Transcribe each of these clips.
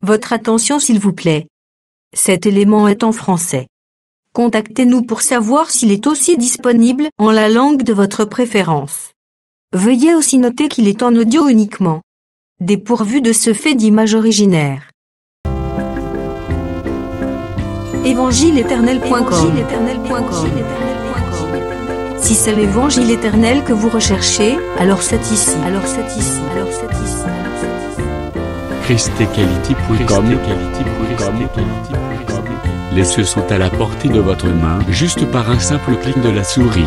Votre attention s'il vous plaît. Cet élément est en français. Contactez-nous pour savoir s'il est aussi disponible en la langue de votre préférence. Veuillez aussi noter qu'il est en audio uniquement. Dépourvu de ce fait d'image originaire. Évangile-éternel.com. Si c'est l'évangile éternel que vous recherchez, alors c'est ici. ChristEquality.com. Les cieux sont à la portée de votre main, juste par un simple clic de la souris.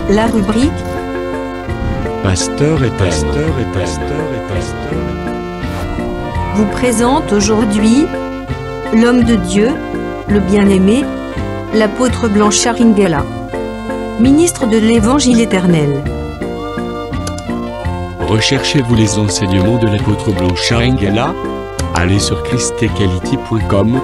La rubrique Pasteur éternel. vous présente aujourd'hui l'homme de Dieu, le bien-aimé, l'apôtre Blanchard Ingela, ministre de l'Évangile éternel. Recherchez-vous les enseignements de l'apôtre Blanchard Ingela? Allez sur ChristEquality.com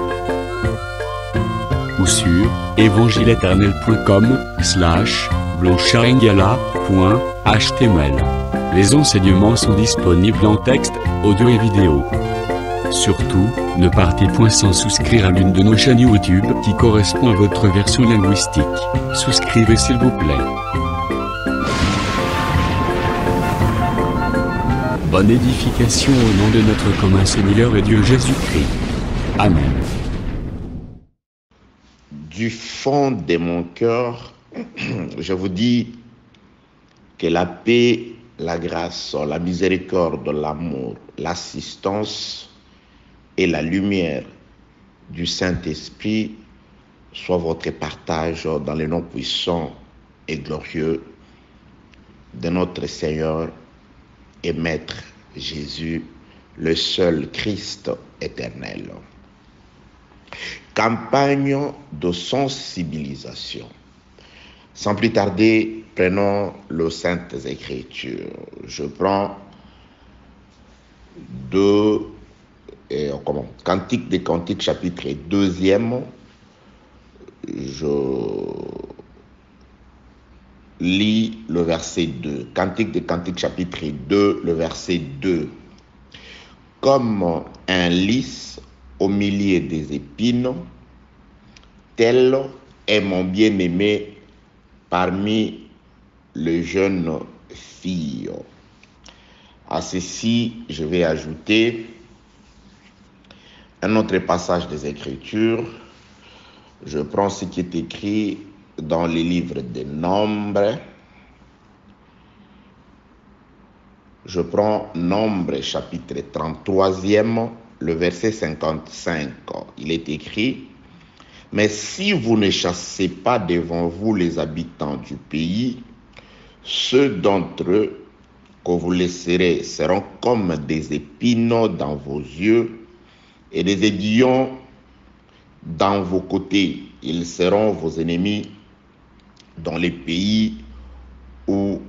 ou sur evangileeternel.com/blancharengala.html. Les enseignements sont disponibles en texte, audio et vidéo. Surtout, ne partez point sans souscrire à l'une de nos chaînes YouTube qui correspond à votre version linguistique. Souscrivez s'il vous plaît. Bonne édification au nom de notre commun Seigneur et Dieu Jésus-Christ. Amen. Du fond de mon cœur, je vous dis que la paix, la grâce, la miséricorde, l'amour, l'assistance et la lumière du Saint-Esprit soient votre partage dans le nom puissant et glorieux de notre Seigneur et Maître Jésus, le seul Christ éternel. Campagne de sensibilisation. Sans plus tarder, prenons les Saintes Écritures. Je prends Cantique des Cantiques, chapitre 2. Je lis le verset 2. Cantique des Cantiques, chapitre 2, le verset 2. Comme un lys au milieu des épines, tel est mon bien-aimé parmi les jeunes filles. À ceci, je vais ajouter un autre passage des Écritures. Je prends ce qui est écrit dans les livres des Nombres. Je prends Nombres, chapitre 33, le verset 55. Il est écrit: mais si vous ne chassez pas devant vous les habitants du pays, ceux d'entre eux que vous laisserez seront comme des épines dans vos yeux et des aiguillons dans vos côtés. Ils seront vos ennemis dans les pays où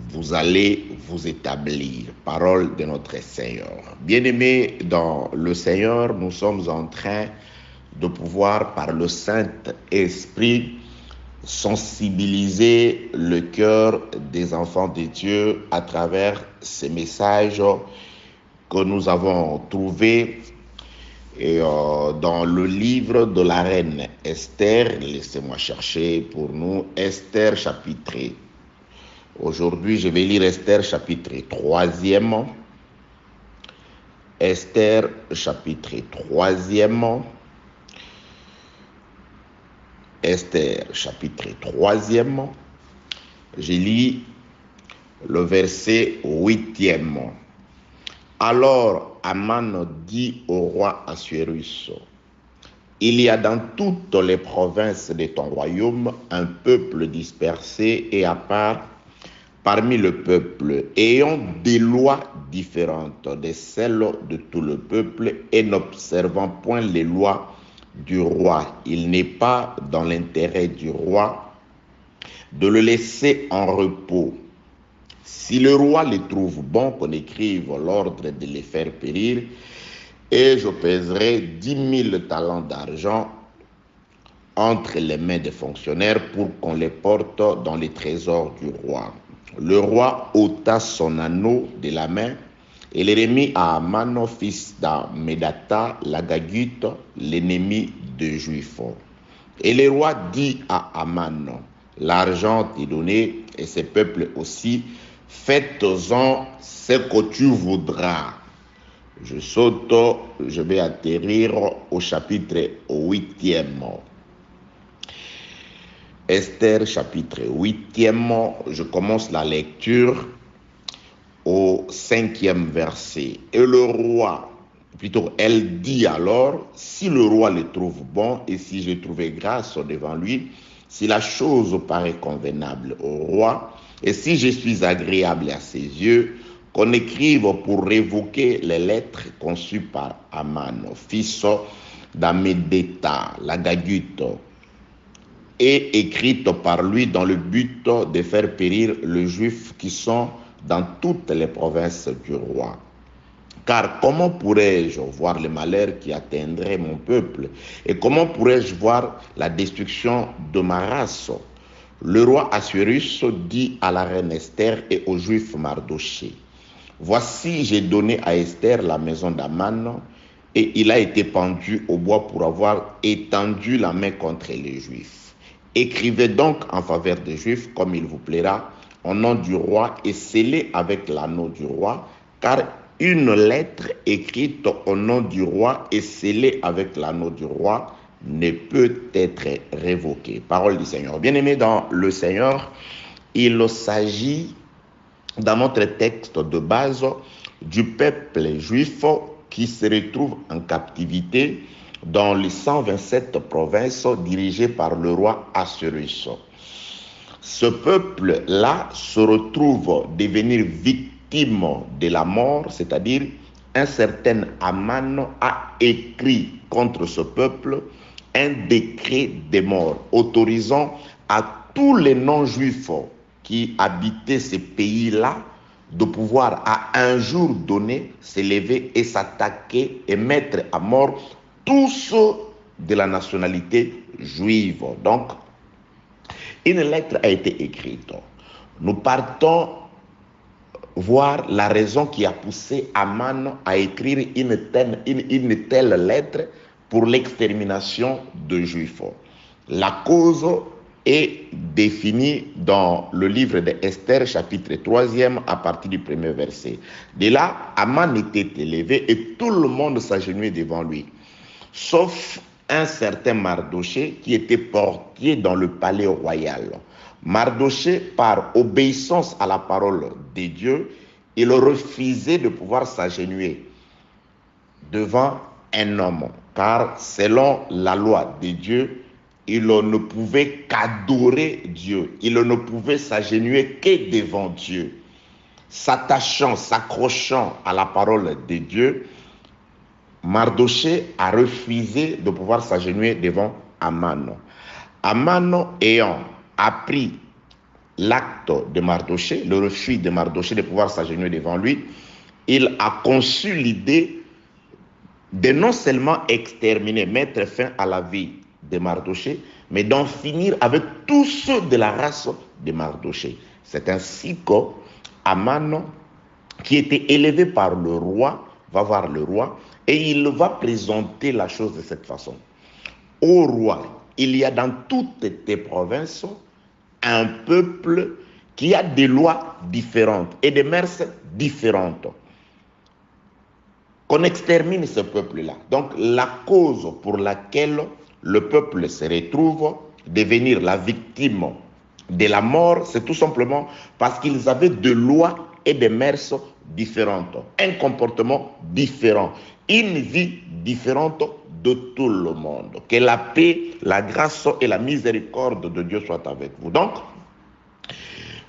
vous allez vous établir. Parole de notre Seigneur. Bien-aimés dans le Seigneur, nous sommes en train de pouvoir, par le Saint-Esprit, sensibiliser le cœur des enfants de Dieu à travers ces messages que nous avons trouvés dans le livre de la reine Esther. Laissez-moi chercher pour nous Esther chapitre. Aujourd'hui, je vais lire Esther chapitre 3. Esther chapitre 3. Esther chapitre 3. Je lis le verset 8. Alors Aman dit au roi Assuérus: il y a dans toutes les provinces de ton royaume un peuple dispersé et à part parmi le peuple, ayant des lois différentes de celles de tout le peuple et n'observant point les lois du roi. Il n'est pas dans l'intérêt du roi de le laisser en repos. Si le roi les trouve bon qu'on écrive l'ordre de les faire périr, et je pèserai 10 000 talents d'argent entre les mains des fonctionnaires pour qu'on les porte dans les trésors du roi. Le roi ôta son anneau de la main et les remit à Aman, fils d'Ammédatha, l'Agagite, l'ennemi des Juifs. Et le roi dit à Aman, l'argent t'est donné, et ces peuples aussi, faites-en ce que tu voudras. Je saute, je vais atterrir au chapitre 8e. Esther, chapitre 8e, je commence la lecture au 5e verset. Et le roi, plutôt elle dit alors, si le roi le trouve bon et si j'ai trouvé grâce devant lui, si la chose paraît convenable au roi et si je suis agréable à ses yeux, qu'on écrive pour révoquer les lettres conçues par Aman, fils d'Ammédatha, l'Agagite, et écrites par lui dans le but de faire périr les Juifs qui sont dans toutes les provinces du roi. Car comment pourrais-je voir le malheur qui atteindrait mon peuple? Et comment pourrais-je voir la destruction de ma race? Le roi Assuérus dit à la reine Esther et aux Juifs Mardochée, voici, j'ai donné à Esther la maison d'Aman, et il a été pendu au bois pour avoir étendu la main contre les Juifs. Écrivez donc en faveur des Juifs comme il vous plaira, au nom du roi, et scellez avec l'anneau du roi, car une lettre écrite au nom du roi et scellée avec l'anneau du roi ne peut être révoquée. Parole du Seigneur. Bien-aimés dans le Seigneur, il s'agit dans notre texte de base du peuple juif qui se retrouve en captivité dans les 127 provinces dirigées par le roi Assuérus. Ce peuple-là se retrouve devenir victime de la mort, c'est-à-dire un certain Aman a écrit contre ce peuple un décret de mort autorisant à tous les non-juifs qui habitaient ces pays-là de pouvoir à un jour donné s'élever et s'attaquer et mettre à mort tous ceux de la nationalité juive. Donc, une lettre a été écrite. Nous partons voir la raison qui a poussé Aman à écrire une telle lettre pour l'extermination de Juifs. La cause est définie dans le livre d'Esther, chapitre 3e, à partir du premier verset. De là, Aman était élevé et tout le monde s'agenouillait devant lui, sauf un certain Mardochée qui était portier dans le palais royal. Mardochée, par obéissance à la parole de Dieu, il refusait de pouvoir s'agenouiller devant un homme, car selon la loi de Dieu, il ne pouvait qu'adorer Dieu, il ne pouvait s'agenouiller que devant Dieu. S'attachant, s'accrochant à la parole de Dieu, Mardochée a refusé de pouvoir s'agenouiller devant Aman. Aman ayant appris l'acte de Mardochée, le refus de Mardochée de pouvoir s'agenouiller devant lui, il a conçu l'idée de non seulement exterminer, mettre fin à la vie de Mardochée, mais d'en finir avec tous ceux de la race de Mardochée. C'est ainsi qu'Aman, qui était élevé par le roi, va voir le roi et il va présenter la chose de cette façon. Ô roi, il y a dans toutes tes provinces un peuple qui a des lois différentes et des mœurs différentes. Qu'on extermine ce peuple-là. Donc la cause pour laquelle le peuple se retrouve devenir la victime de la mort, c'est tout simplement parce qu'ils avaient des lois et des mœurs différentes, un comportement différent, une vie différente de tout le monde. Que la paix, la grâce et la miséricorde de Dieu soient avec vous. Donc,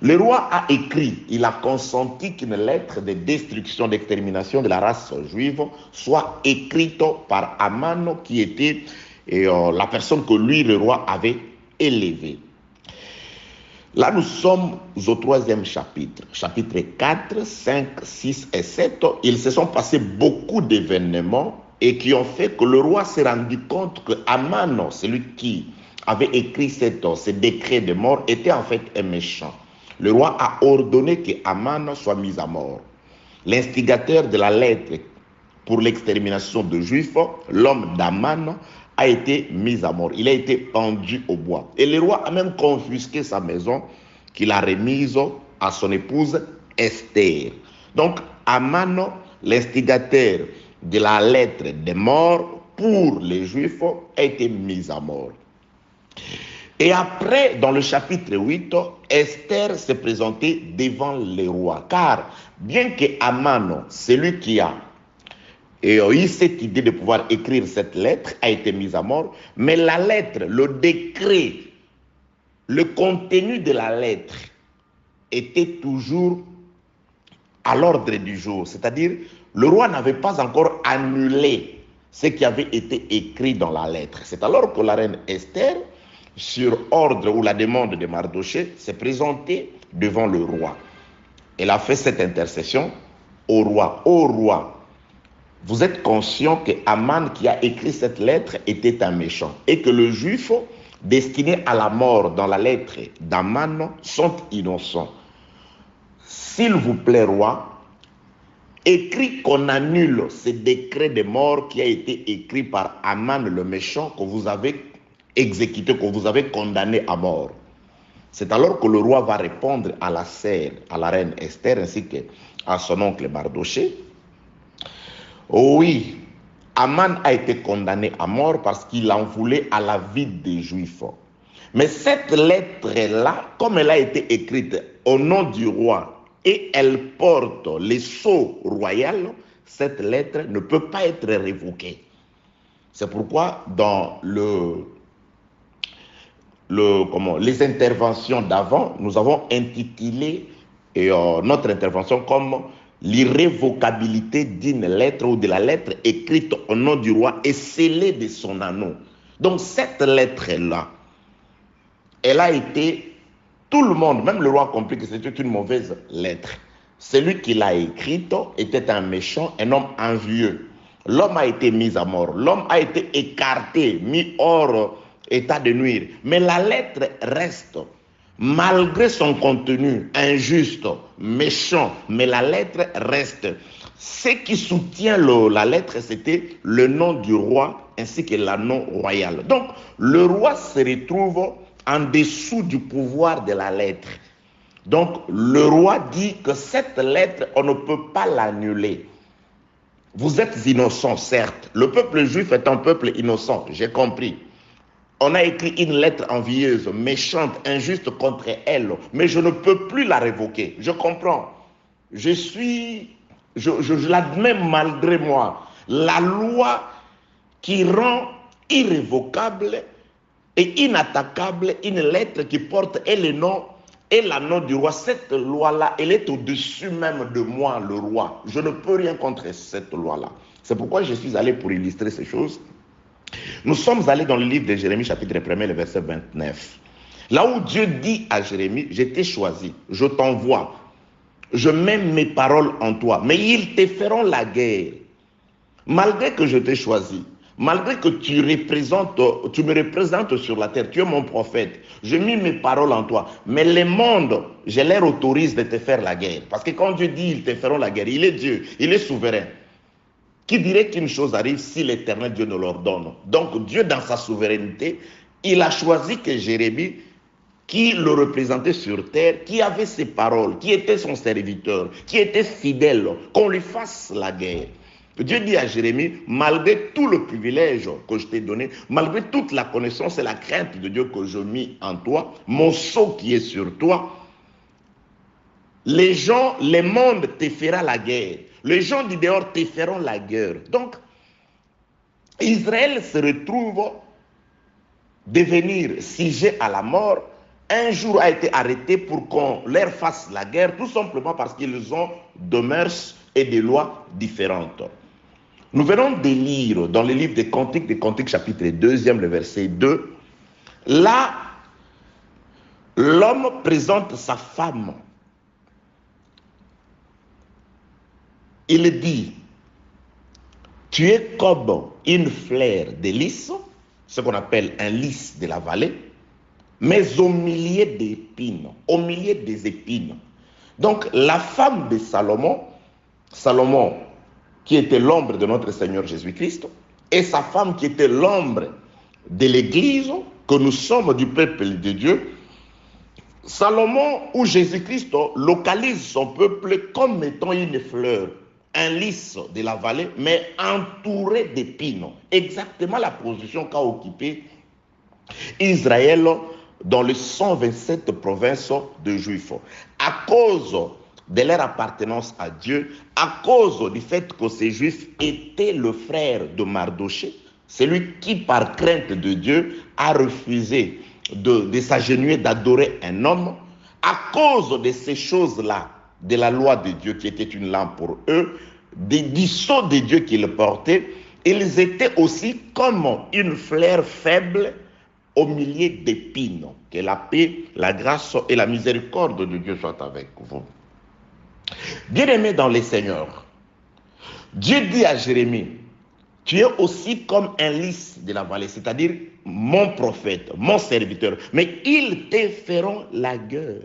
le roi a écrit, il a consenti qu'une lettre de destruction, d'extermination de la race juive soit écrite par Aman, qui était la personne que lui, le roi, avait élevée. Là, nous sommes au 3e chapitre, chapitre 4, 5, 6 et 7. Il se sont passés beaucoup d'événements et qui ont fait que le roi s'est rendu compte que Aman, celui qui avait écrit ce décret de mort, était en fait un méchant. Le roi a ordonné que Aman soit mis à mort. l'instigateur de la lettre pour l'extermination de Juifs, l'homme d'Aman, a été mis à mort. Il a été pendu au bois. Et le roi a même confisqué sa maison qu'il a remise à son épouse Esther. Donc, Aman, l'instigateur de la lettre des morts pour les Juifs, a été mis à mort. Et après, dans le chapitre 8, Esther s'est présentée devant le roi. Car bien que Aman, celui qui a eu cette idée de pouvoir écrire cette lettre, a été mis à mort, mais la lettre, le décret, le contenu de la lettre était toujours à l'ordre du jour. C'est-à-dire, le roi n'avait pas encore annulé ce qui avait été écrit dans la lettre. C'est alors que la reine Esther, sur ordre ou la demande de Mardochée, s'est présentée devant le roi. Elle a fait cette intercession au roi. Ô roi, vous êtes conscient que Aman qui a écrit cette lettre était un méchant et que les Juifs destinés à la mort dans la lettre d'Aman sont innocents. S'il vous plaît, roi, écrit qu'on annule ce décret de mort qui a été écrit par Aman le méchant que vous avez exécuté, que vous avez condamné à mort. C'est alors que le roi va répondre à la sœur, à la reine Esther ainsi qu'à son oncle Mardochée. Oui, Aman a été condamné à mort parce qu'il en voulait à la vie des Juifs. Mais cette lettre-là, comme elle a été écrite au nom du roi et elle porte les sceaux royaux, cette lettre ne peut pas être révoquée. C'est pourquoi dans les interventions d'avant, nous avons intitulé notre intervention comme l'irrévocabilité d'une lettre ou de la lettre écrite au nom du roi et scellée de son anneau. Donc cette lettre-là, elle a été, tout le monde, même le roi a compris que c'était une mauvaise lettre. Celui qui l'a écrite était un méchant, un homme envieux. L'homme a été mis à mort, l'homme a été écarté, mis hors état de nuire. Mais la lettre reste. Malgré son contenu injuste, méchant, mais la lettre reste. Ce qui soutient la lettre, c'était le nom du roi ainsi que l'anneau royal. Donc, le roi se retrouve en dessous du pouvoir de la lettre. Donc, le roi dit que cette lettre, on ne peut pas l'annuler. Vous êtes innocents, certes. Le peuple juif est un peuple innocent, j'ai compris. On a écrit une lettre envieuse, méchante, injuste contre elle, mais je ne peux plus la révoquer. Je comprends. Je l'admets malgré moi. La loi qui rend irrévocable et inattaquable une lettre qui porte et le nom et l'anneau du roi, cette loi-là, elle est au-dessus même de moi, le roi. Je ne peux rien contre cette loi-là. C'est pourquoi je suis allé pour illustrer ces choses. Nous sommes allés dans le livre de Jérémie, chapitre 1, le verset 29. Là où Dieu dit à Jérémie, je t'ai choisi, je t'envoie, je mets mes paroles en toi, mais ils te feront la guerre. Malgré que je t'ai choisi, malgré que tu me représentes sur la terre, tu es mon prophète, je mets mes paroles en toi, mais les mondes, je leur autorise de te faire la guerre. Parce que quand Dieu dit ils te feront la guerre, il est Dieu, il est souverain. Qui dirait qu'une chose arrive si l'Éternel Dieu ne l'ordonne? Donc Dieu, dans sa souveraineté, il a choisi que Jérémie, qui le représentait sur terre, qui avait ses paroles, qui était son serviteur, qui était fidèle, qu'on lui fasse la guerre. Dieu dit à Jérémie, malgré tout le privilège que je t'ai donné, malgré toute la connaissance et la crainte de Dieu que je mis en toi, mon sceau qui est sur toi, les gens, le monde te fera la guerre. Les gens du dehors te feront la guerre. Donc, Israël se retrouve devenir sujet à la mort. Un jour a été arrêté pour qu'on leur fasse la guerre, tout simplement parce qu'ils ont de mœurs et des lois différentes. Nous venons de lire dans le livre des Cantiques, chapitre 2, le verset 2. Là, l'homme présente sa femme. Il dit, tu es comme une fleur de lys, ce qu'on appelle un lys de la vallée, mais au milieu d'épines, au milieu des épines. Donc la femme de Salomon, Salomon, qui était l'ombre de notre Seigneur Jésus-Christ, et sa femme qui était l'ombre de l'Église, que nous sommes du peuple de Dieu. Salomon ou Jésus-Christ localise son peuple comme étant une fleur, un lys de la vallée, mais entouré d'épines. Exactement la position qu'a occupée Israël dans les 127 provinces de Juifs. À cause de leur appartenance à Dieu, à cause du fait que ces Juifs étaient le frère de Mardoché, celui qui, par crainte de Dieu, a refusé de s'agenouiller, d'adorer un homme, à cause de ces choses-là, de la loi de Dieu qui était une lampe pour eux, du sceau de Dieu qu'ils portaient, ils étaient aussi comme une fleur faible au milieu d'épines. Que la paix, la grâce et la miséricorde de Dieu soient avec vous. Bien-aimés dans les Seigneurs, Dieu dit à Jérémie, tu es aussi comme un lys de la vallée, c'est-à-dire mon prophète, mon serviteur, mais ils te feront la guerre.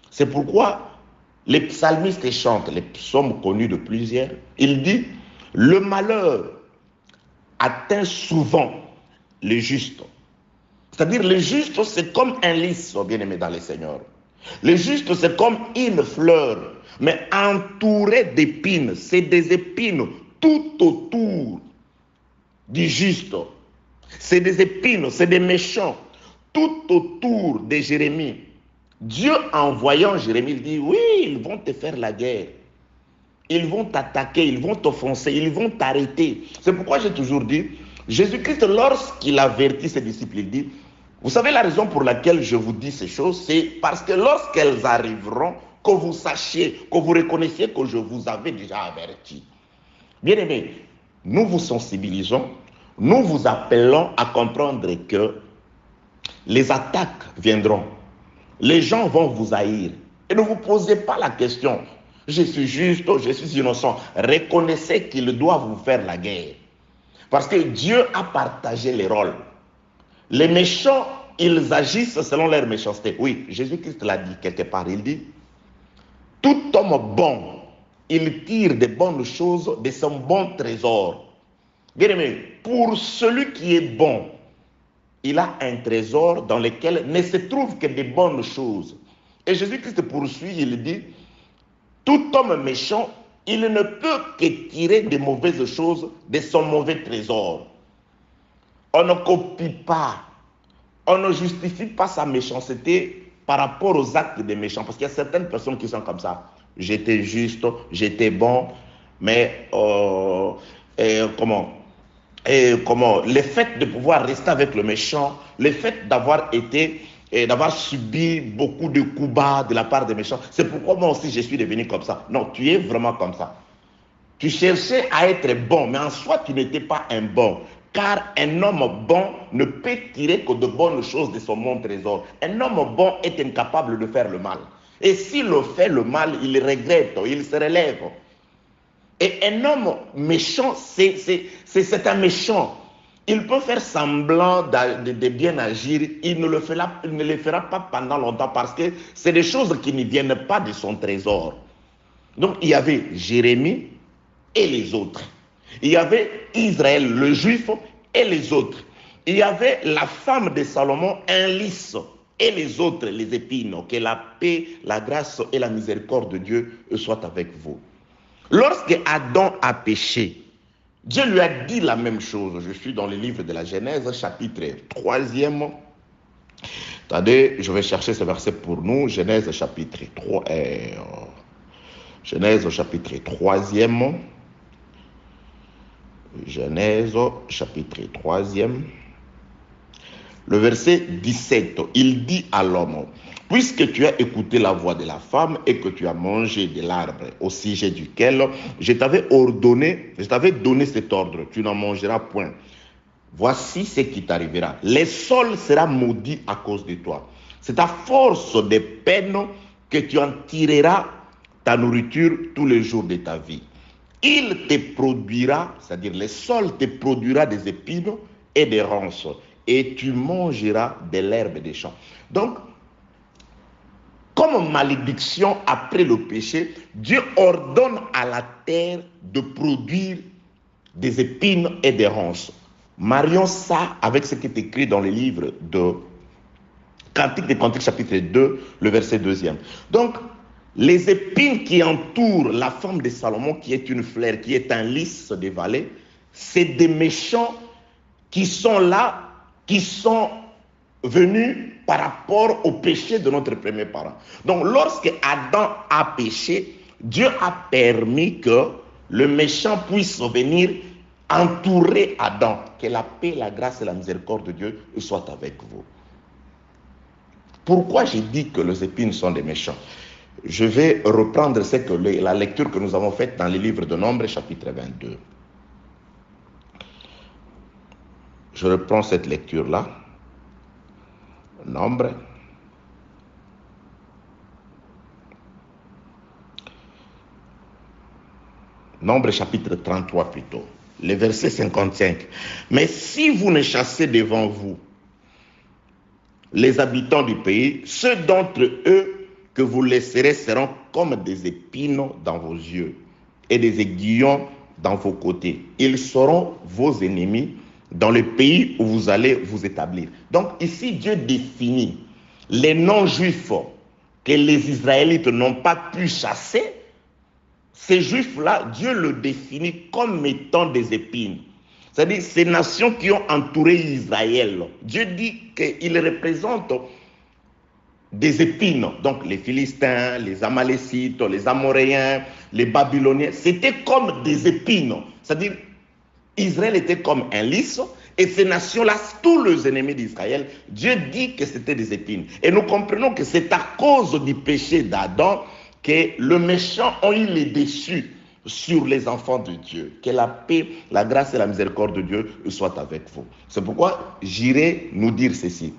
C'est pourquoi les psalmistes chantent, les psaumes connus de plusieurs, il dit, le malheur atteint souvent le juste. C'est-à-dire le juste, c'est comme un lys, bien-aimé dans les Seigneurs. Le juste, c'est comme une fleur, mais entourée d'épines. C'est des épines tout autour du juste. C'est des épines, c'est des méchants tout autour de Jérémie. Dieu, en voyant Jérémie, il dit, oui, ils vont te faire la guerre. Ils vont t'attaquer, ils vont t'offenser, ils vont t'arrêter. C'est pourquoi j'ai toujours dit, Jésus-Christ, lorsqu'il avertit ses disciples, il dit, vous savez la raison pour laquelle je vous dis ces choses, c'est parce que lorsqu'elles arriveront, que vous sachiez, que vous reconnaissiez que je vous avais déjà averti. Bien-aimés, nous vous sensibilisons, nous vous appelons à comprendre que les attaques viendront. Les gens vont vous haïr. Et ne vous posez pas la question, je suis juste, je suis innocent. Reconnaissez qu'il doit vous faire la guerre. Parce que Dieu a partagé les rôles. Les méchants, ils agissent selon leur méchanceté. Oui, Jésus-Christ l'a dit quelque part. Il dit, tout homme bon, il tire de bonnes choses de son bon trésor. Bien aimé, pour celui qui est bon, il a un trésor dans lequel ne se trouvent que de bonnes choses. Et Jésus-Christ poursuit, il dit, tout homme méchant, il ne peut que tirer de mauvaises choses de son mauvais trésor. On ne copie pas, on ne justifie pas sa méchanceté par rapport aux actes des méchants. Parce qu'il y a certaines personnes qui sont comme ça. J'étais juste, j'étais bon, mais le fait de pouvoir rester avec le méchant, le fait d'avoir été et d'avoir subi beaucoup de coups bas de la part des méchants, c'est pourquoi moi aussi je suis devenu comme ça. Non, tu es vraiment comme ça. Tu cherchais à être bon, mais en soi tu n'étais pas un bon. Car un homme bon ne peut tirer que de bonnes choses de son bon trésor. Un homme bon est incapable de faire le mal. Et s'il fait le mal, il regrette, il se relève. Et un homme méchant, c'est un méchant. Il peut faire semblant de bien agir, il ne le fera pas pendant longtemps parce que c'est des choses qui ne viennent pas de son trésor. Donc il y avait Jérémie et les autres. Il y avait Israël, le juif, et les autres. Il y avait la femme de Salomon, un lys, et les autres, les épines. Que la paix, la grâce et la miséricorde de Dieu soient avec vous. Lorsque Adam a péché, Dieu lui a dit la même chose. Je suis dans le livre de la Genèse, chapitre 3e. Attendez, je vais chercher ce verset pour nous. Genèse, chapitre 3. Genèse, chapitre 3e. Genèse, chapitre 3e. Le verset 17, il dit à l'homme, puisque tu as écouté la voix de la femme et que tu as mangé de l'arbre au sujet duquel je t'avais donné cet ordre, tu n'en mangeras point. Voici ce qui t'arrivera. Le sol sera maudit à cause de toi. C'est à force de peine que tu en tireras ta nourriture tous les jours de ta vie. Il te produira, c'est-à-dire le sol te produira des épines et des ronces. Et tu mangeras de l'herbe des champs. Donc, comme malédiction après le péché, Dieu ordonne à la terre de produire des épines et des ronces. Marions ça avec ce qui est écrit dans le livre de Cantique des Cantiques, chapitre 2, le verset 2e. Donc, les épines qui entourent la femme de Salomon, qui est une fleur, qui est un lys des vallées, c'est des méchants qui sont là, qui sont venus par rapport au péché de notre premier parent. Donc, lorsque Adam a péché, Dieu a permis que le méchant puisse venir entourer Adam. Que la paix, la grâce et la miséricorde de Dieu soient avec vous. Pourquoi j'ai dit que les épines sont des méchants? Je vais reprendre la lecture que nous avons faite dans le livre de Nombre, chapitre 22. Je reprends cette lecture-là. Nombre. Nombre, chapitre 33 plutôt. Le verset 55. Mais si vous ne chassez devant vous les habitants du pays, ceux d'entre eux que vous laisserez seront comme des épines dans vos yeux et des aiguillons dans vos côtés. Ils seront vos ennemis dans le pays où vous allez vous établir. Donc ici, Dieu définit les non-juifs que les Israélites n'ont pas pu chasser. Ces juifs-là, Dieu le définit comme étant des épines. C'est-à-dire ces nations qui ont entouré Israël. Dieu dit qu'ils représentent des épines. Donc les Philistins, les Amalécites, les Amoréens, les Babyloniens, c'était comme des épines. C'est-à-dire Israël était comme un lys, et ces nations-là, tous les ennemis d'Israël, Dieu dit que c'était des épines. Et nous comprenons que c'est à cause du péché d'Adam que le méchant a eu les déçus sur les enfants de Dieu. Que la paix, la grâce et la miséricorde de Dieu soient avec vous. C'est pourquoi j'irai nous dire ceci.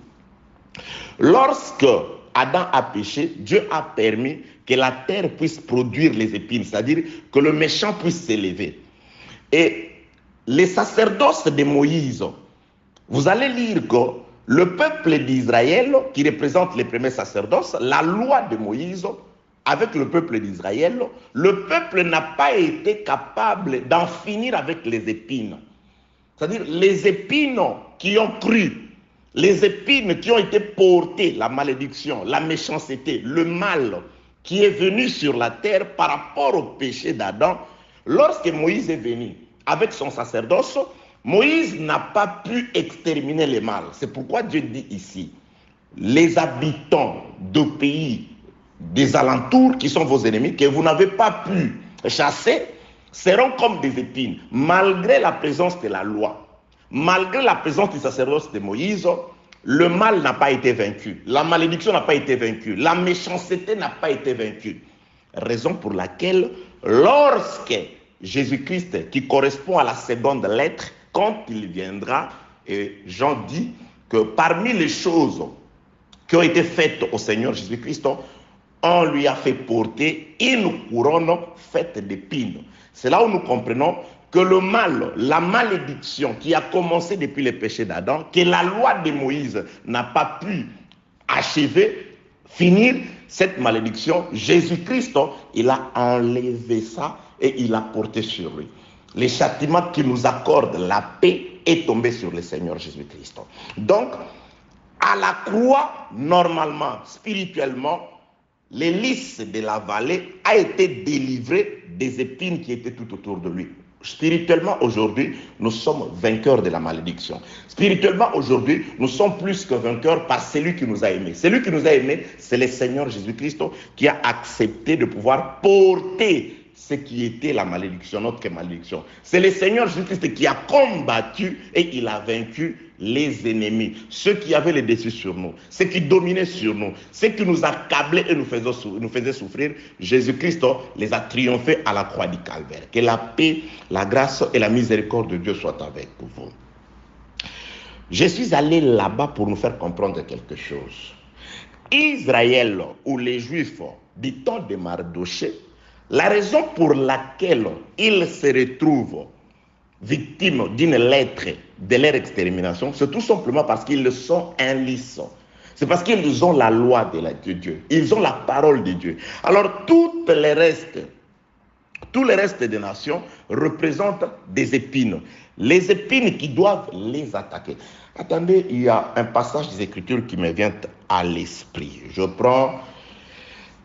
Lorsque Adam a péché, Dieu a permis que la terre puisse produire les épines, c'est-à-dire que le méchant puisse s'élever. Et les sacerdoces de Moïse, vous allez lire que le peuple d'Israël, qui représente les premiers sacerdoces, la loi de Moïse, avec le peuple d'Israël, le peuple n'a pas été capable d'en finir avec les épines. C'est-à-dire les épines qui ont cru, les épines qui ont été portées, la malédiction, la méchanceté, le mal qui est venu sur la terre par rapport au péché d'Adam. Lorsque Moïse est venu avec son sacerdoce, Moïse n'a pas pu exterminer le mal. C'est pourquoi Dieu dit ici, les habitants de pays des alentours qui sont vos ennemis, que vous n'avez pas pu chasser, seront comme des épines, malgré la présence de la loi, malgré la présence du sacerdoce de Moïse. Le mal n'a pas été vaincu, la malédiction n'a pas été vaincue, la méchanceté n'a pas été vaincue. Raison pour laquelle, lorsque Jésus-Christ, qui correspond à la seconde lettre, quand il viendra, et Jean dit que parmi les choses qui ont été faites au Seigneur Jésus-Christ, on lui a fait porter une couronne faite d'épines. C'est là où nous comprenons que le mal, la malédiction qui a commencé depuis le péché d'Adam, que la loi de Moïse n'a pas pu achever, finir cette malédiction, Jésus-Christ, il a enlevé ça et il a porté sur lui. Le châtiment qui nous accorde la paix est tombé sur le Seigneur Jésus-Christ. Donc, à la croix, normalement, spirituellement, le lys de la vallée a été délivré des épines qui étaient tout autour de lui. Spirituellement, aujourd'hui, nous sommes vainqueurs de la malédiction. Spirituellement, aujourd'hui, nous sommes plus que vainqueurs par celui qui nous a aimés. Celui qui nous a aimés, c'est le Seigneur Jésus-Christ qui a accepté de pouvoir porter ce qui était la malédiction, notre malédiction. C'est le Seigneur Jésus-Christ qui a combattu et il a vaincu les ennemis, ceux qui avaient le dessus sur nous, ceux qui dominaient sur nous, ceux qui nous accablaient et nous faisaient souffrir. Jésus-Christ les a triomphés à la croix du Calvaire. Que la paix, la grâce et la miséricorde de Dieu soient avec vous. Je suis allé là-bas pour nous faire comprendre quelque chose. Israël, ou les Juifs du temps de Mardoché, la raison pour laquelle ils se retrouvent victimes d'une lettre de leur extermination, c'est tout simplement parce qu'ils sont un lys. C'est parce qu'ils ont la loi de Dieu. Ils ont la parole de Dieu. Alors, tous les restes des nations représentent des épines. Les épines qui doivent les attaquer. Attendez, il y a un passage des Écritures qui me vient à l'esprit. Je prends,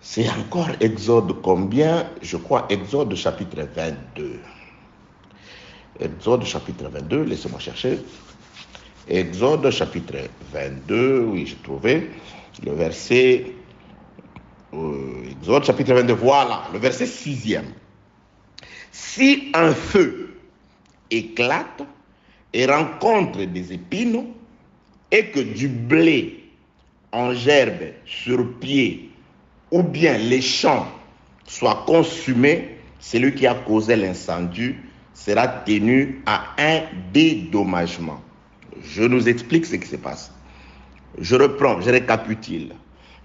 c'est encore Exode combien? Je crois Exode chapitre 22. Exode chapitre 22, laissez-moi chercher. Exode chapitre 22, oui, j'ai trouvé le verset. Exode chapitre 22, voilà, le verset 6e. Si un feu éclate et rencontre des épines, et que du blé en gerbe sur pied, ou bien les champs soient consumés, celui qui a causé l'incendie sera tenu à un dédommagement. Je nous explique ce qui se passe. Je reprends, je récapitule.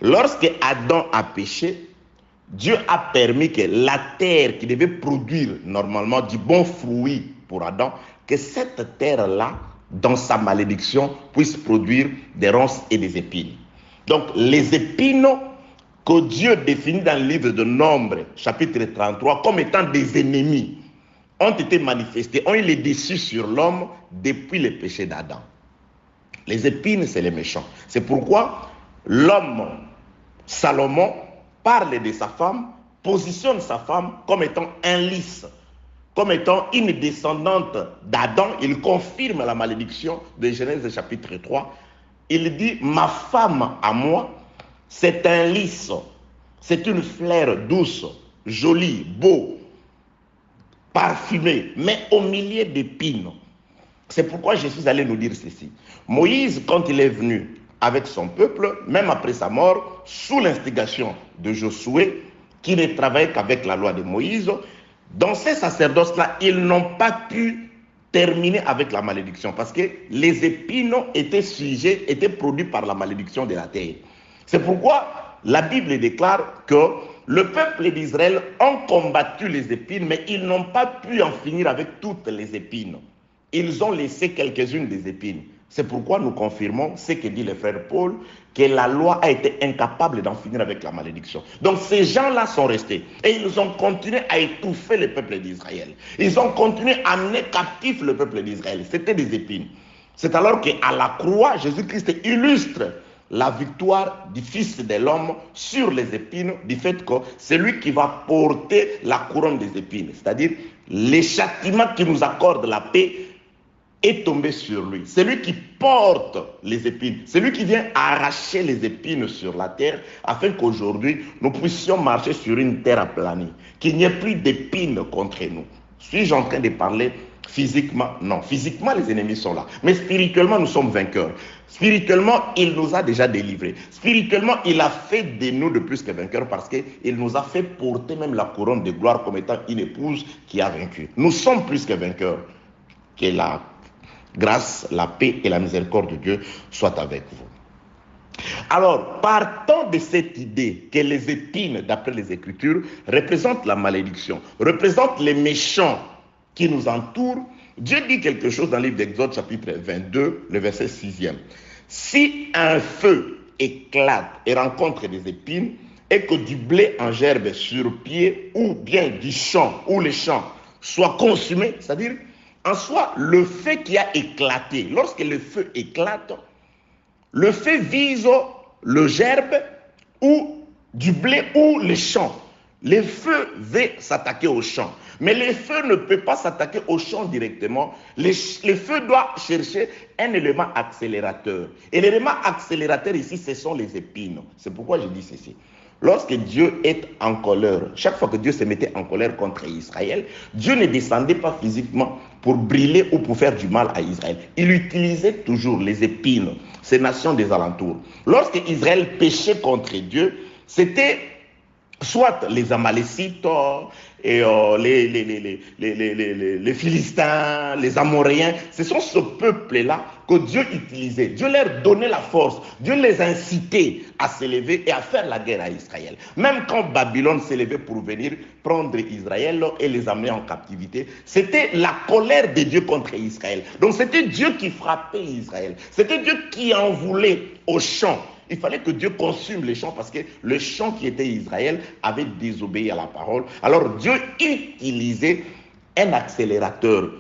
Lorsque Adam a péché, Dieu a permis que la terre qui devait produire normalement du bon fruit pour Adam, que cette terre-là, dans sa malédiction, puisse produire des ronces et des épines. Donc, les épines que Dieu définit dans le livre de Nombre, chapitre 33, comme étant des ennemis, ont été manifestés, ont eu les dessus sur l'homme depuis le péché d'Adam. Les épines, c'est les méchants. C'est pourquoi l'homme, Salomon, parle de sa femme, positionne sa femme comme étant un lys, comme étant une descendante d'Adam. Il confirme la malédiction de Genèse chapitre 3. Il dit, ma femme à moi, c'est un lys, c'est une fleur douce, jolie, beau, parfumée, mais au milieu d'épines. C'est pourquoi je suis allé nous dire ceci. Moïse, quand il est venu avec son peuple, même après sa mort, sous l'instigation de Josué, qui ne travaillait qu'avec la loi de Moïse, dans ces sacerdoces-là, ils n'ont pas pu terminer avec la malédiction, parce que les épines étaient sujets, étaient produits par la malédiction de la terre. C'est pourquoi la Bible déclare que le peuple d'Israël a combattu les épines, mais ils n'ont pas pu en finir avec toutes les épines. Ils ont laissé quelques-unes des épines. C'est pourquoi nous confirmons ce que dit le frère Paul, que la loi a été incapable d'en finir avec la malédiction. Donc ces gens-là sont restés et ils ont continué à étouffer le peuple d'Israël. Ils ont continué à amener captif le peuple d'Israël. C'était des épines. C'est alors qu'à la croix, Jésus-Christ illustre la victoire du Fils de l'homme sur les épines, du fait que c'est lui qui va porter la couronne des épines. C'est-à-dire, le châtiment qui nous accorde la paix est tombé sur lui. C'est lui qui porte les épines. C'est lui qui vient arracher les épines sur la terre afin qu'aujourd'hui, nous puissions marcher sur une terre aplanie. Qu'il n'y ait plus d'épines contre nous. Suis-je en train de parler physiquement? Non. Physiquement, les ennemis sont là. Mais spirituellement, nous sommes vainqueurs. Spirituellement, il nous a déjà délivrés. Spirituellement, il a fait de nous de plus que vainqueurs parce qu'il nous a fait porter même la couronne de gloire comme étant une épouse qui a vaincu. Nous sommes plus que vainqueurs. Que la grâce, la paix et la miséricorde de Dieu soient avec vous. Alors, partant de cette idée que les épines, d'après les Écritures, représentent la malédiction, représentent les méchants qui nous entourent, Dieu dit quelque chose dans le livre d'Exode chapitre 22, le verset 6e. Si un feu éclate et rencontre des épines, et que du blé en gerbe sur pied, ou bien du champ, ou les champs, soient consumés, c'est-à-dire, en soi, le feu qui a éclaté, lorsque le feu éclate, le feu vise le gerbe ou du blé ou les champs. Le feu veut s'attaquer au champ. Mais le feu ne peut pas s'attaquer au champ directement. Le feu doit chercher un élément accélérateur. Et l'élément accélérateur ici, ce sont les épines. C'est pourquoi je dis ceci. Lorsque Dieu est en colère, chaque fois que Dieu se mettait en colère contre Israël, Dieu ne descendait pas physiquement pour brûler ou pour faire du mal à Israël. Il utilisait toujours les épines, ces nations des alentours. Lorsque Israël péchait contre Dieu, c'était soit les Amalécites, et les Philistins, les Amoréens. Ce sont ce peuple-là que Dieu utilisait. Dieu leur donnait la force. Dieu les incitait à s'élever et à faire la guerre à Israël. Même quand Babylone s'élevait pour venir prendre Israël et les amener en captivité, c'était la colère de Dieu contre Israël. Donc c'était Dieu qui frappait Israël. C'était Dieu qui en voulait aux champs. Il fallait que Dieu consume les champs parce que le champ qui était Israël avait désobéi à la parole. Alors Dieu utilisait un accélérateur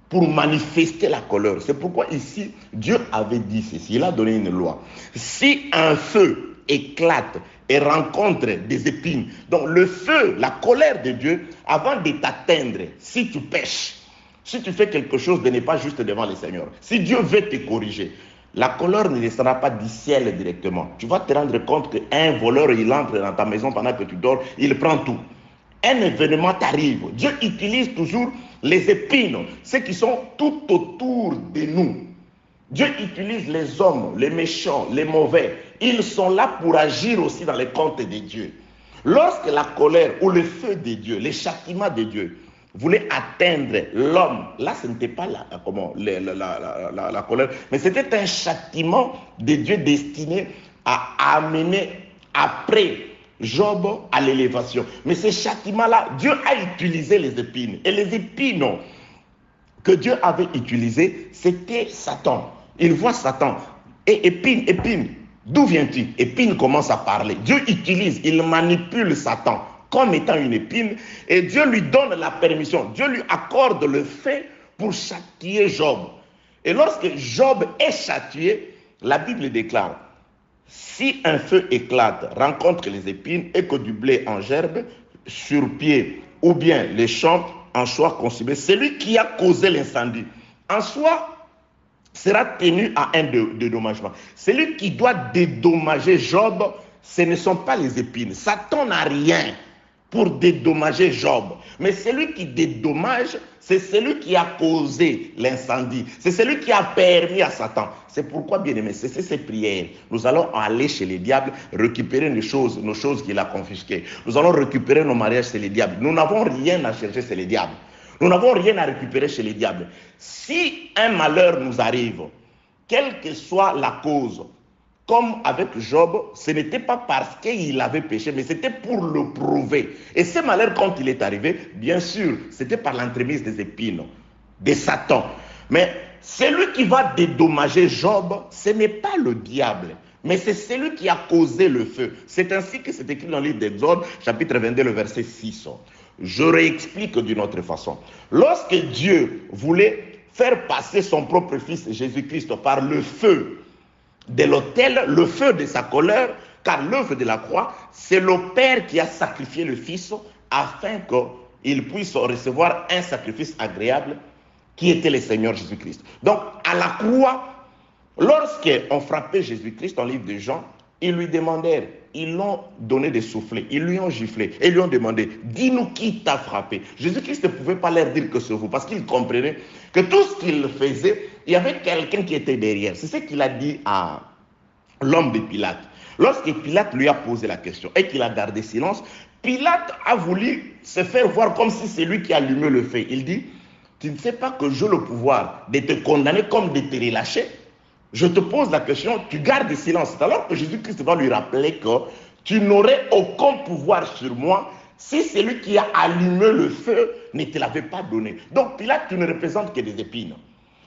pour manifester la colère. C'est pourquoi ici, Dieu avait dit ceci. Il a donné une loi. Si un feu éclate et rencontre des épines, donc le feu, la colère de Dieu, avant de t'atteindre, si tu pêches, si tu fais quelque chose de n'est pas juste devant le Seigneur, si Dieu veut te corriger, la colère ne descendra pas du ciel directement. Tu vas te rendre compte qu'un voleur, il entre dans ta maison pendant que tu dors, il prend tout. Un événement t'arrive. Dieu utilise toujours les épines, ceux qui sont tout autour de nous. Dieu utilise les hommes, les méchants, les mauvais. Ils sont là pour agir aussi dans les comptes de Dieu. Lorsque la colère ou le feu de Dieu, les châtiments de Dieu voulait atteindre l'homme, là ce n'était pas la colère, mais c'était un châtiment de Dieu destiné à amener après Job à l'élévation. Mais ce châtiment-là, Dieu a utilisé les épines. Et les épines que Dieu avait utilisées, c'était Satan. Il voit Satan. Et épine, d'où viens-tu? Épine commence à parler. Dieu utilise, il manipule Satan comme étant une épine. Et Dieu lui donne la permission. Dieu lui accorde le fait pour châtier Job. Et lorsque Job est châtié, la Bible déclare: si un feu éclate, rencontre les épines et que du blé en gerbe sur pied ou bien les champs en soient consumés, celui qui a causé l'incendie en soi sera tenu à un dédommagement. Celui qui doit dédommager Job, ce ne sont pas les épines. Satan n'a rien pour dédommager Job. Mais celui qui dédommage, c'est celui qui a causé l'incendie. C'est celui qui a permis à Satan. C'est pourquoi, bien aimé, c'est ces prières. Nous allons aller chez les diables, récupérer nos choses qu'il a confisquées. Nous allons récupérer nos mariages chez les diables. Nous n'avons rien à chercher chez les diables. Nous n'avons rien à récupérer chez les diables. Si un malheur nous arrive, quelle que soit la cause, comme avec Job, ce n'était pas parce qu'il avait péché, mais c'était pour le prouver. Et ce malheur, quand il est arrivé, bien sûr, c'était par l'entremise des épines, de Satan. Mais celui qui va dédommager Job, ce n'est pas le diable, mais c'est celui qui a causé le feu. C'est ainsi que c'est écrit dans le livre d'Exode, chapitre 22, le verset 6. Je réexplique d'une autre façon. Lorsque Dieu voulait faire passer son propre fils Jésus-Christ par le feu de l'autel, le feu de sa colère, car l'œuvre de la croix, c'est le Père qui a sacrifié le Fils afin qu'il puisse recevoir un sacrifice agréable qui était le Seigneur Jésus-Christ. Donc, à la croix, lorsqu'on frappait Jésus-Christ en livre de Jean, ils lui demandèrent, ils l'ont donné des soufflets, ils lui ont giflé et lui ont demandé: dis-nous qui t'a frappé. Jésus-Christ ne pouvait pas leur dire que c'est vous, parce qu'il comprenait que tout ce qu'il faisait, il y avait quelqu'un qui était derrière. C'est ce qu'il a dit à l'homme de Pilate. Lorsque Pilate lui a posé la question et qu'il a gardé silence, Pilate a voulu se faire voir comme si c'est lui qui allumait le feu. Il dit: tu ne sais pas que j'ai le pouvoir de te condamner comme de te relâcher? Je te pose la question, tu gardes silence. C'est alors que Jésus-Christ va lui rappeler que tu n'aurais aucun pouvoir sur moi si celui qui a allumé le feu ne te l'avait pas donné. Donc Pilate, tu ne représentes que des épines.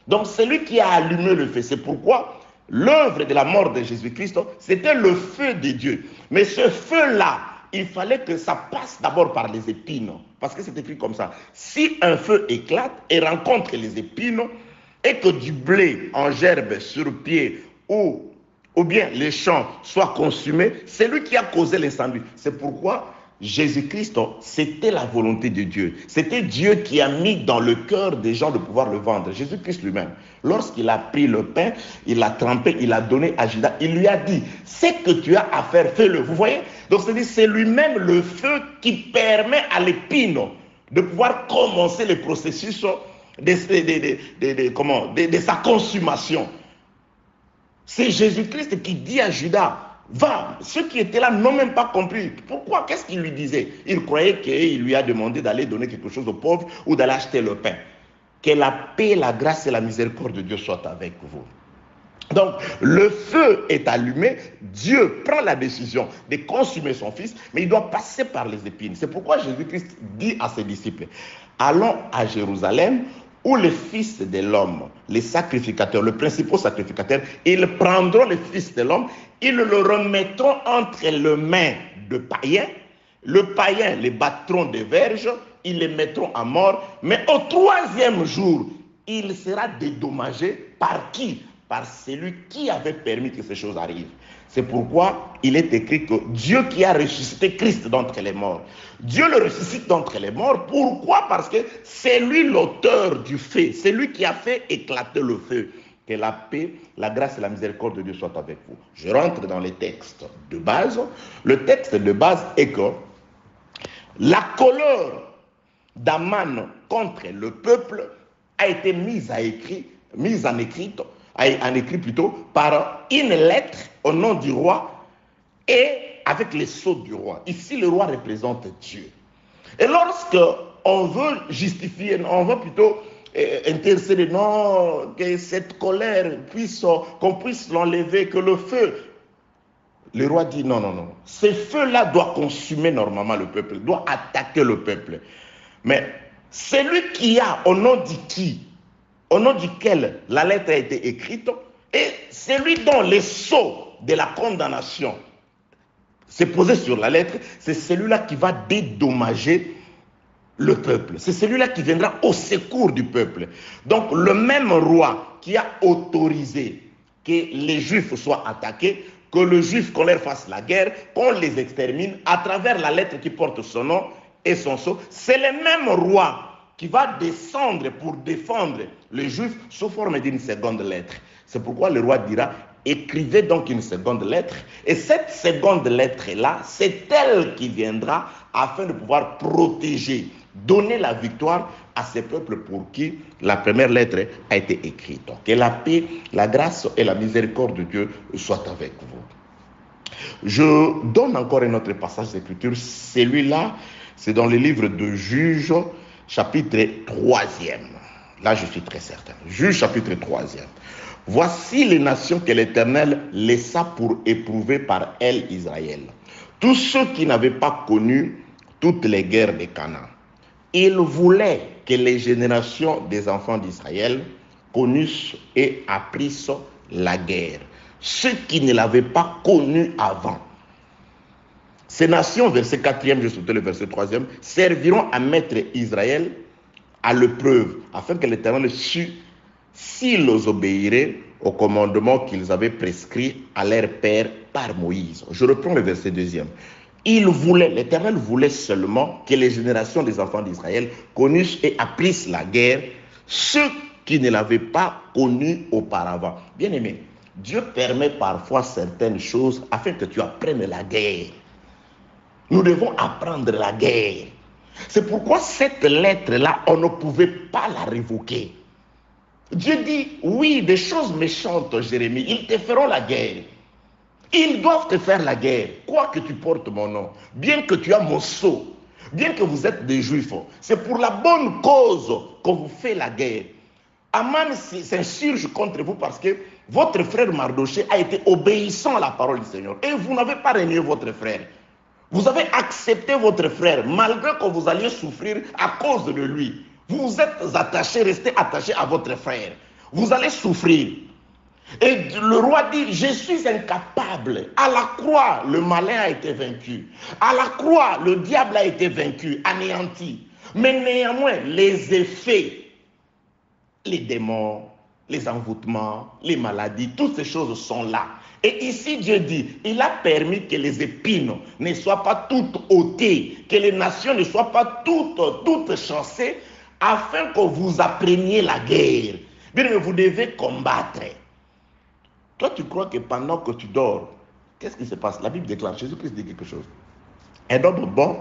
Donc celui qui a allumé le feu, c'est pourquoi l'œuvre de la mort de Jésus-Christ, c'était le feu de Dieu. Mais ce feu-là, il fallait que ça passe d'abord par les épines. Parce que c'est écrit comme ça: si un feu éclate et rencontre les épines, et que du blé en gerbe sur pied ou bien les champs soient consumés, c'est lui qui a causé l'incendie. C'est pourquoi Jésus-Christ, c'était la volonté de Dieu. C'était Dieu qui a mis dans le cœur des gens de pouvoir le vendre. Jésus-Christ lui-même, lorsqu'il a pris le pain, il l'a trempé, il l'a donné à Judas. Il lui a dit: ce que tu as à faire, fais-le. Vous voyez? Donc c'est lui-même le feu qui permet à l'épine de pouvoir commencer le processus de sa consommation. C'est Jésus-Christ qui dit à Judas: va. Ceux qui étaient là n'ont même pas compris. Pourquoi? Qu'est-ce qu'il lui disait? Il croyait qu'il lui a demandé d'aller donner quelque chose aux pauvres ou d'aller acheter le pain. Que la paix, la grâce et la miséricorde de Dieu soient avec vous. Donc, le feu est allumé, Dieu prend la décision de consumer son fils, mais il doit passer par les épines. C'est pourquoi Jésus-Christ dit à ses disciples: allons à Jérusalem, où les fils de l'homme, les sacrificateurs, le principal sacrificateur, ils prendront les fils de l'homme, ils le remettront entre les mains de païens. Le païen les battront des verges, ils les mettront à mort, mais au troisième jour, il sera dédommagé par qui? Par celui qui avait permis que ces choses arrivent. C'est pourquoi il est écrit que Dieu qui a ressuscité Christ d'entre les morts, Dieu le ressuscite d'entre les morts. Pourquoi? Parce que c'est lui l'auteur du feu, c'est lui qui a fait éclater le feu. Que la paix, la grâce et la miséricorde de Dieu soient avec vous. Je rentre dans les textes de base. Le texte de base est que la colère d'Aman contre le peuple a été mise en écrit plutôt par une lettre au nom du roi et avec les sceaux du roi. Ici, le roi représente Dieu. Et lorsque on veut justifier, on veut plutôt intercéder, non, que cette colère qu'on puisse l'enlever, que le feu. Le roi dit non, non, non. Ce feu-là doit consumer normalement le peuple, doit attaquer le peuple. Mais celui qui a, au nom de qui, au nom duquel la lettre a été écrite, et celui dont les sceaux de la condamnation s'est posé sur la lettre, c'est celui-là qui va dédommager le peuple. C'est celui-là qui viendra au secours du peuple. Donc le même roi qui a autorisé que les Juifs soient attaqués, que les Juifs, qu'on leur fasse la guerre, qu'on les extermine à travers la lettre qui porte son nom et son sceau, c'est le même roi qui va descendre pour défendre les Juifs sous forme d'une seconde lettre. C'est pourquoi le roi dira, écrivez donc une seconde lettre, et cette seconde lettre-là, c'est elle qui viendra afin de pouvoir protéger, donner la victoire à ces peuples pour qui la première lettre a été écrite. Que la paix, la grâce et la miséricorde de Dieu soient avec vous. Je donne encore un autre passage d'écriture, celui-là, c'est dans le livre de Juges, chapitre 3e. Là, je suis très certain. Juges, chapitre 3e. Voici les nations que l'Éternel laissa pour éprouver par elles Israël. Tous ceux qui n'avaient pas connu toutes les guerres de Canaan. Il voulait que les générations des enfants d'Israël connussent et apprissent la guerre. Ceux qui ne l'avaient pas connue avant. Ces nations, verset 4e, je sautais le verset 3e, serviront à mettre Israël à l'épreuve, afin que l'Éternel sût s'ils obéiraient au commandement qu'ils avaient prescrit à leur père par Moïse. Je reprends le verset 2e. L'Éternel voulait seulement que les générations des enfants d'Israël connussent et apprissent la guerre, ceux qui ne l'avaient pas connue auparavant. Bien aimé, Dieu permet parfois certaines choses afin que tu apprennes la guerre. Nous devons apprendre la guerre. C'est pourquoi cette lettre-là, on ne pouvait pas la révoquer. Dieu dit, oui, des choses méchantes, Jérémie, ils te feront la guerre. Ils doivent te faire la guerre, quoi que tu portes mon nom, bien que tu as mon sceau, bien que vous êtes des Juifs. C'est pour la bonne cause qu'on vous fait la guerre. Aman s'insurge contre vous parce que votre frère Mardoché a été obéissant à la parole du Seigneur. Et vous n'avez pas renié votre frère. Vous avez accepté votre frère, malgré que vous alliez souffrir à cause de lui. Vous vous êtes attaché, restez attaché à votre frère. Vous allez souffrir. Et le roi dit, je suis incapable. À la croix, le malin a été vaincu. À la croix, le diable a été vaincu, anéanti. Mais néanmoins, les effets, les démons, les envoûtements, les maladies, toutes ces choses sont là. Et ici, Dieu dit, il a permis que les épines ne soient pas toutes ôtées, que les nations ne soient pas toutes chassées, afin que vous appreniez la guerre. Bien, mais vous devez combattre. Toi, tu crois que pendant que tu dors, qu'est-ce qui se passe? La Bible déclare, Jésus-Christ dit quelque chose. Un homme bon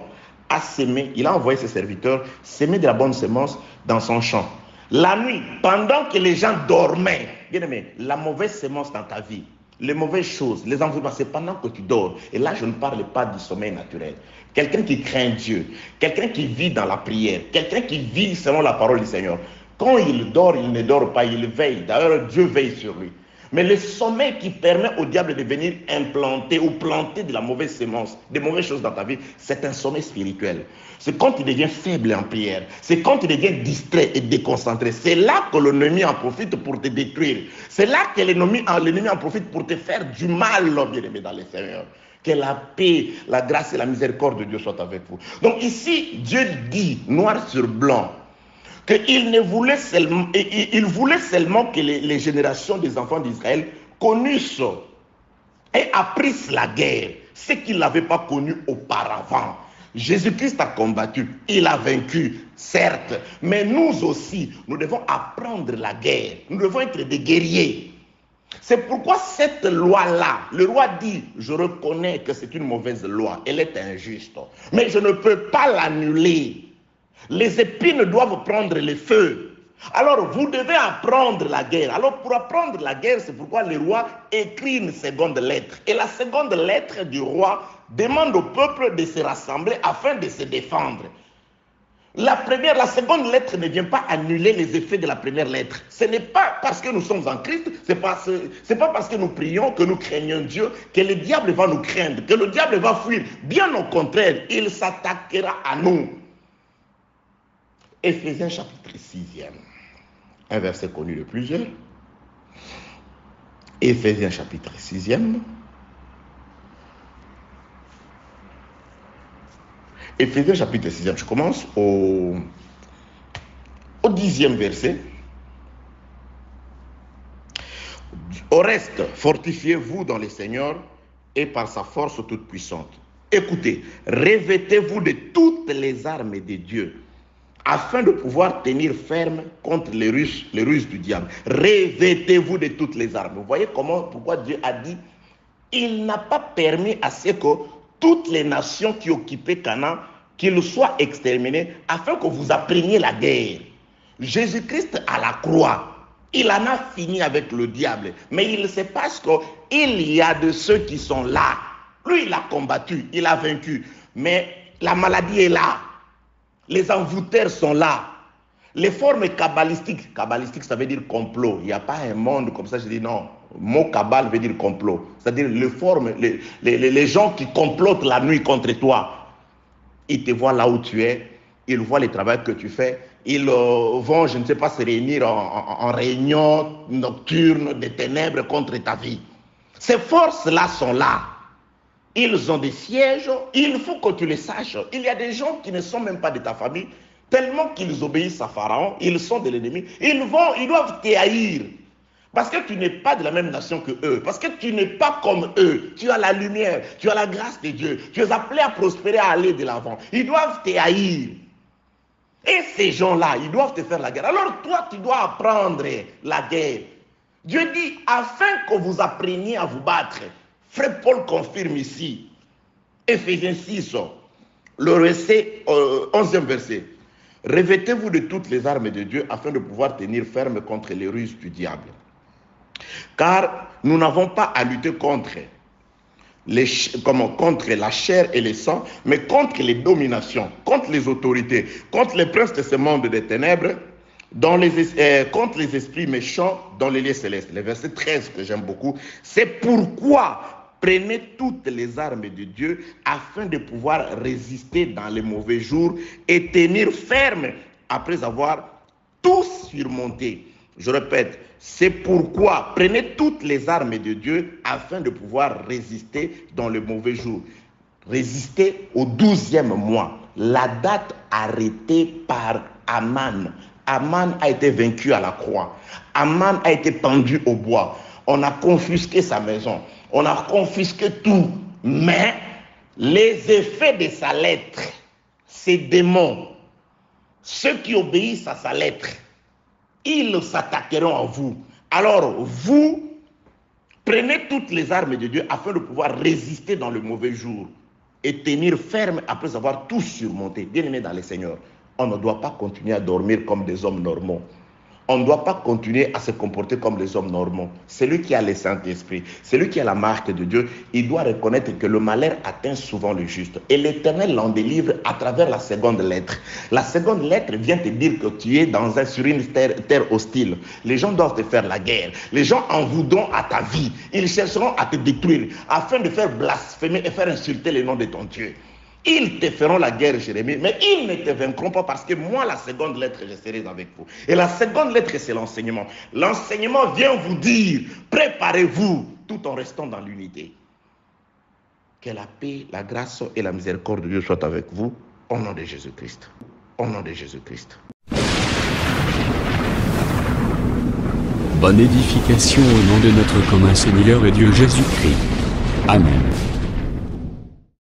a sémé, il a envoyé ses serviteurs s'aimer de la bonne semence dans son champ. La nuit, pendant que les gens dormaient, bien aimé, la mauvaise semence dans ta vie, les mauvaises choses, les envoûtements, c'est pendant que tu dors. Et là, je ne parle pas du sommeil naturel. Quelqu'un qui craint Dieu, quelqu'un qui vit dans la prière, quelqu'un qui vit selon la parole du Seigneur. Quand il dort, il ne dort pas, il veille. D'ailleurs, Dieu veille sur lui. Mais le sommeil qui permet au diable de venir implanter ou planter de la mauvaise sémence, des mauvaises choses dans ta vie, c'est un sommeil spirituel. C'est quand tu deviens faible en prière. C'est quand tu deviens distrait et déconcentré. C'est là que l'ennemi en profite pour te détruire. C'est là que l'ennemi en profite pour te faire du mal, bien-aimé dans le Seigneur. Que la paix, la grâce et la miséricorde de Dieu soient avec vous. Donc ici, Dieu dit, noir sur blanc, qu'il voulait seulement que les générations des enfants d'Israël connaissent et apprissent la guerre, ce qu'ils n'avaient pas connu auparavant. Jésus-Christ a combattu, il a vaincu, certes, mais nous aussi, nous devons apprendre la guerre, nous devons être des guerriers. C'est pourquoi cette loi-là, le roi dit, je reconnais que c'est une mauvaise loi, elle est injuste, mais je ne peux pas l'annuler. Les épines doivent prendre le feu. Alors vous devez apprendre la guerre. Alors pour apprendre la guerre, c'est pourquoi le roi écrit une seconde lettre. Et la seconde lettre du roi demande au peuple de se rassembler afin de se défendre. La seconde lettre ne vient pas annuler les effets de la première lettre. Ce n'est pas parce que nous sommes en Christ, c'est pas parce que nous prions, que nous craignons Dieu, que le diable va nous craindre, que le diable va fuir. Bien au contraire, il s'attaquera à nous. Éphésiens chapitre 6e, un verset connu de plusieurs. Éphésiens chapitre 6e. Éphésiens chapitre 6e, je commence au 10e verset. Au reste, fortifiez-vous dans le Seigneur et par sa force toute puissante. Écoutez, revêtez-vous de toutes les armes de Dieu, afin de pouvoir tenir ferme contre les ruses du diable. Revêtez-vous de toutes les armes. Vous voyez pourquoi Dieu a dit, il n'a pas permis à ce que toutes les nations qui occupaient Canaan, qu'ils soient exterminées, afin que vous appreniez la guerre. Jésus-Christ à la croix, il en a fini avec le diable. Mais il se passe qu'il y a de ceux qui sont là. Lui, il a combattu, il a vaincu. Mais la maladie est là. Les envoûteurs sont là. Les formes kabbalistiques, ça veut dire complot. Il n'y a pas un monde comme ça, je dis non. Le mot kabbal veut dire complot. C'est-à-dire les gens qui complotent la nuit contre toi. Ils te voient là où tu es, ils voient le travail que tu fais, ils vont, je ne sais pas, se réunir en réunion nocturne des ténèbres contre ta vie. Ces forces-là sont là. Ils ont des sièges, il faut que tu les saches. Il y a des gens qui ne sont même pas de ta famille, tellement qu'ils obéissent à Pharaon, ils sont de l'ennemi, ils doivent te haïr. Parce que tu n'es pas de la même nation que eux, parce que tu n'es pas comme eux. Tu as la lumière, tu as la grâce de Dieu, tu es appelé à prospérer, à aller de l'avant. Ils doivent te haïr. Et ces gens-là, ils doivent te faire la guerre. Alors toi, tu dois apprendre la guerre. Dieu dit, afin que vous appreniez à vous battre. Frère Paul confirme ici, Éphésiens 6, le verset, 11e verset. Revêtez-vous de toutes les armes de Dieu afin de pouvoir tenir ferme contre les ruses du diable. Car nous n'avons pas à lutter contre la chair et le sang, mais contre les dominations, contre les autorités, contre les princes de ce monde des ténèbres, contre les esprits méchants dans les lieux célestes. Le verset 13 que j'aime beaucoup, c'est pourquoi prenez toutes les armes de Dieu afin de pouvoir résister dans les mauvais jours et tenir ferme après avoir tout surmonté. Je répète, c'est pourquoi prenez toutes les armes de Dieu afin de pouvoir résister dans les mauvais jours. Résister au 12e mois, la date arrêtée par Aman. Aman a été vaincu à la croix. Aman a été pendu au bois. On a confisqué sa maison. On a confisqué tout. Mais les effets de sa lettre, ces démons, ceux qui obéissent à sa lettre, ils s'attaqueront à vous. Alors vous, prenez toutes les armes de Dieu afin de pouvoir résister dans le mauvais jour et tenir ferme après avoir tout surmonté. Bien-aimés dans le Seigneur, on ne doit pas continuer à dormir comme des hommes normaux. On ne doit pas continuer à se comporter comme les hommes normaux. Celui qui a le Saint-Esprit, celui qui a la marque de Dieu, il doit reconnaître que le malheur atteint souvent le juste. Et l'Éternel l'en délivre à travers la seconde lettre. La seconde lettre vient te dire que tu es sur une terre hostile. Les gens doivent te faire la guerre. Les gens en voudront à ta vie. Ils chercheront à te détruire afin de faire blasphémer et faire insulter le nom de ton Dieu. Ils te feront la guerre, Jérémie, mais ils ne te vaincront pas parce que moi, la seconde lettre, je serai avec vous. Et la seconde lettre, c'est l'enseignement. L'enseignement vient vous dire, préparez-vous tout en restant dans l'unité. Que la paix, la grâce et la miséricorde de Dieu soient avec vous, au nom de Jésus-Christ. Au nom de Jésus-Christ. Bonne édification au nom de notre commun Seigneur et Dieu Jésus-Christ. Amen.